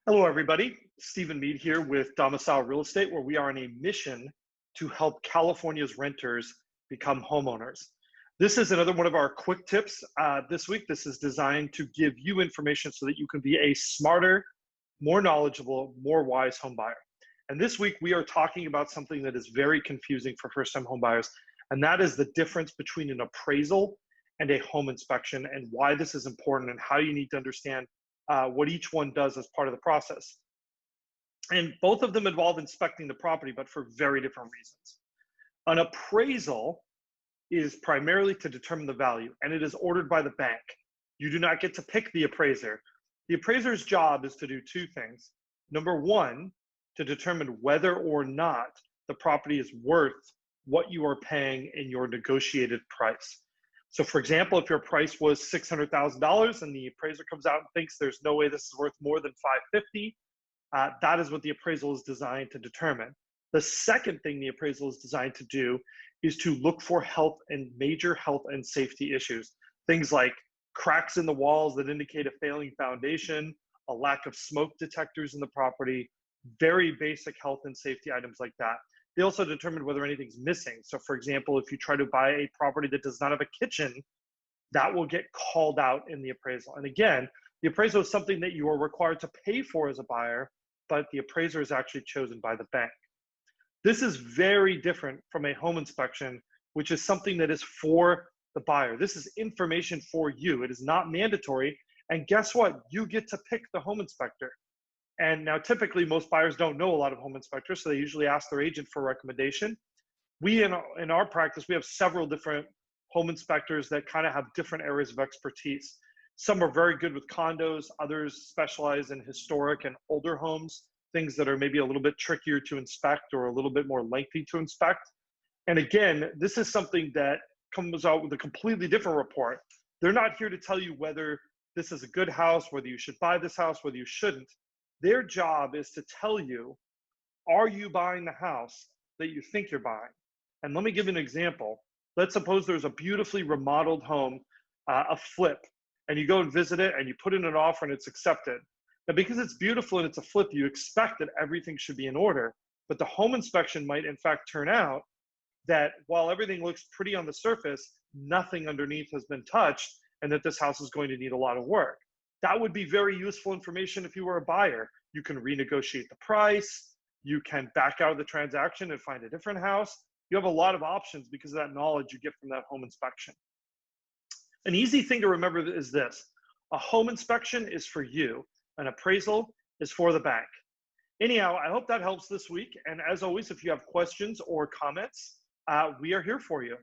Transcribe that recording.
Hello, everybody. Stephen Mead here with Domicile Real Estate, where we are on a mission to help California's renters become homeowners. This is another one of our quick tips this week. This is designed to give you information so that you can be a smarter, more knowledgeable, more wise home buyer. And this week we are talking about something that is very confusing for first-time home buyers, and that is the difference between an appraisal and a home inspection, and why this is important and how you need to understand what each one does as part of the process. And both of them involve inspecting the property, but for very different reasons. An appraisal is primarily to determine the value, and it is ordered by the bank. You do not get to pick the appraiser. The appraiser's job is to do two things. Number one, to determine whether or not the property is worth what you are paying in your negotiated price. So for example, if your price was $600,000 and the appraiser comes out and thinks there's no way this is worth more than $550,000, that is what the appraisal is designed to determine. The second thing the appraisal is designed to do is to look for major health and safety issues. Things like cracks in the walls that indicate a failing foundation, a lack of smoke detectors in the property, very basic health and safety items like that. They also determine whether anything's missing. So for example, if you try to buy a property that does not have a kitchen, that will get called out in the appraisal. And again, the appraisal is something that you are required to pay for as a buyer, but the appraiser is actually chosen by the bank. This is very different from a home inspection, which is something that is for the buyer. This is information for you. It is not mandatory. And guess what? You get to pick the home inspector. And now typically most buyers don't know a lot of home inspectors, so they usually ask their agent for a recommendation. We, in our practice, we have several different home inspectors that kind of have different areas of expertise. Some are very good with condos, others specialize in historic and older homes, things that are maybe a little bit trickier to inspect or a little bit more lengthy to inspect. And again, this is something that comes out with a completely different report. They're not here to tell you whether this is a good house, whether you should buy this house, whether you shouldn't. Their job is to tell you, are you buying the house that you think you're buying? And let me give you an example. Let's suppose there's a beautifully remodeled home, a flip, and you go and visit it and you put in an offer and it's accepted. Now, because it's beautiful and it's a flip, you expect that everything should be in order, but the home inspection might in fact turn out that while everything looks pretty on the surface, nothing underneath has been touched, and that this house is going to need a lot of work. That would be very useful information if you were a buyer. You can renegotiate the price, you can back out of the transaction and find a different house. You have a lot of options because of that knowledge you get from that home inspection. An easy thing to remember is this: a home inspection is for you, an appraisal is for the bank. Anyhow, I hope that helps this week. And as always, if you have questions or comments, we are here for you.